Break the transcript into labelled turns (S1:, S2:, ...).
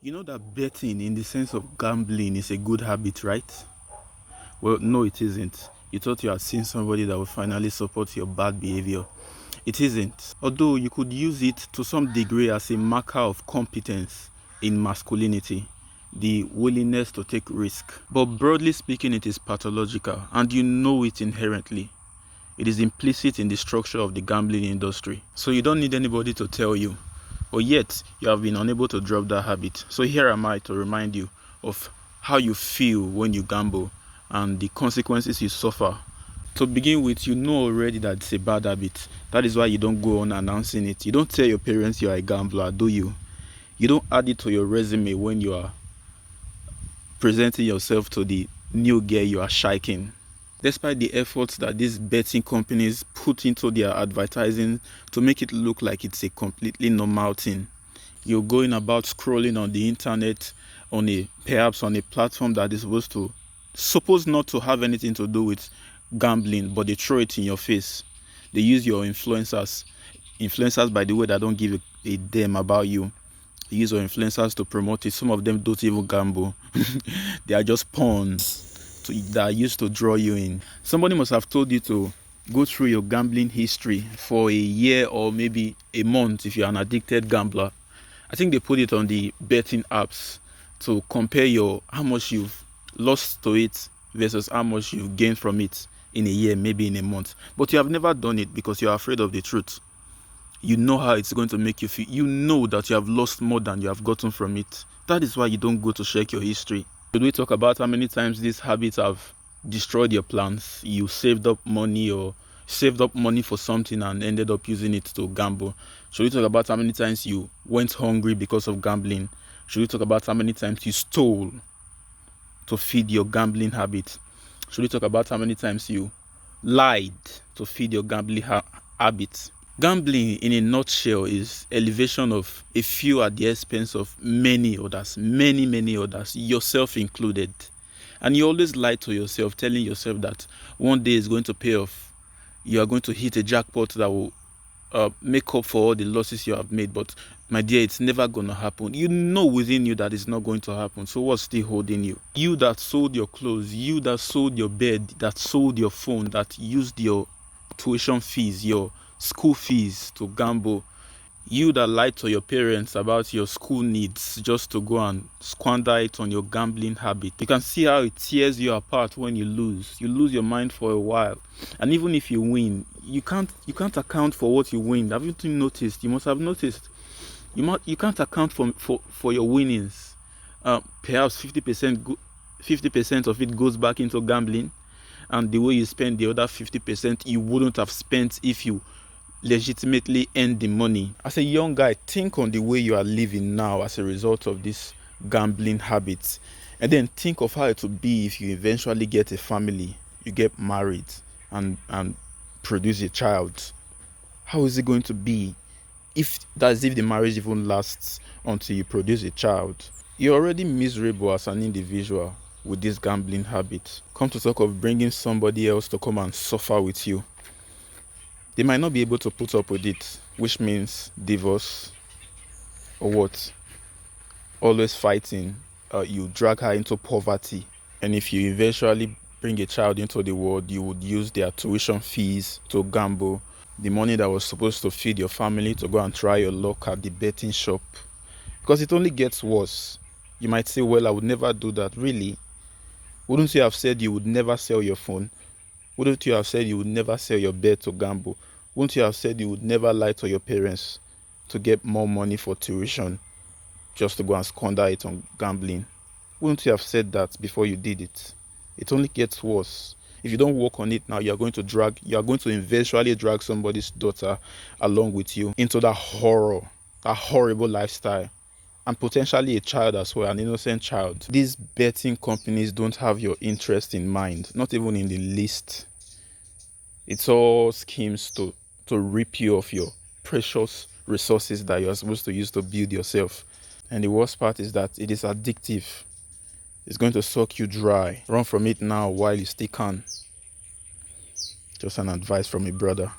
S1: You know that betting, in the sense of gambling, is a good habit, right? Well, no, it isn't. You thought you had seen somebody that would finally support your bad behavior. It isn't. Although you could use it to some degree as a marker of competence in masculinity, the willingness to take risk. But broadly speaking, it is pathological, and you know it inherently. It is implicit in the structure of the gambling industry. So you don't need anybody to tell you. But yet, you have been unable to drop that habit. So here am I to remind you of how you feel when you gamble and the consequences you suffer. To begin with, you know already that it's a bad habit. That is why you don't go on announcing it. You don't tell your parents you are a gambler, do you? You don't add it to your resume when you are presenting yourself to the new girl you are shiking. Despite the efforts that these betting companies put into their advertising to make it look like it's a completely normal thing, you're going about scrolling on the internet perhaps on a platform that is supposed not to have anything to do with gambling, but they throw it in your face. They use your influencers, by the way, that don't give a damn about you. They use your influencers to promote it. Some of them don't even gamble. They are just pawns that are used to draw you in. Somebody must have told you to go through your gambling history for a year or maybe a month if you're an addicted gambler. I think they put it on the betting apps to compare how much you've lost to it versus how much you've gained from it in a year, maybe in a month. But you have never done it because you're afraid of the truth. You know how it's going to make you feel. You know that you have lost more than you have gotten from it. That is why you don't go to check your history. Should we talk about how many times these habits have destroyed your plans? You saved up money for something and ended up using it to gamble. Should we talk about how many times you went hungry because of gambling? Should we talk about how many times you stole to feed your gambling habit? Should we talk about how many times you lied to feed your gambling habit? Gambling, in a nutshell, is elevation of a few at the expense of many others, many others, yourself included. And you always lie to yourself, telling yourself that one day is going to pay off. You are going to hit a jackpot that will make up for all the losses you have made. But my dear, it's never going to happen. You know within you that it's not going to happen. So what's still holding you? You that sold your clothes, you that sold your bed, that sold your phone, that used your tuition fees, your school fees to gamble, you that lied to your parents about your school needs just to go and squander it on your gambling habit. You can see how it tears you apart when you lose. You lose your mind for a while, and even if you win, you can't account for what you win. Haven't you noticed? You must have noticed. You can't account for your winnings. Perhaps 50% of it goes back into gambling, and the way you spend the other 50% you wouldn't have spent if you legitimately earn the money. As a young guy, think on the way you are living now as a result of this gambling habits, and then think of how it would be if you eventually get a family, you get married and produce a child. How is it going to be if the marriage even lasts until you produce a child? You're already miserable as an individual with this gambling habit. Come to talk of bringing somebody else to come and suffer with you. They might not be able to put up with it, which means divorce or what? Always fighting. You drag her into poverty. And if you eventually bring a child into the world, you would use their tuition fees to gamble, the money that was supposed to feed your family to go and try your luck at the betting shop. Because it only gets worse. You might say, well, I would never do that. Really? Wouldn't you have said you would never sell your phone? Wouldn't you have said you would never sell your bed to gamble? Wouldn't you have said you would never lie to your parents to get more money for tuition just to go and squander it on gambling? Wouldn't you have said that before you did it? It only gets worse. If you don't work on it now, you are going to eventually drag somebody's daughter along with you into that horrible lifestyle, and potentially a child as well, an innocent child. These betting companies don't have your interest in mind, not even in the least. It's all schemes to rip you of your precious resources that you're supposed to use to build yourself. And the worst part is that it is addictive. It's going to suck you dry. Run from it now while you still can. Just an advice from a brother.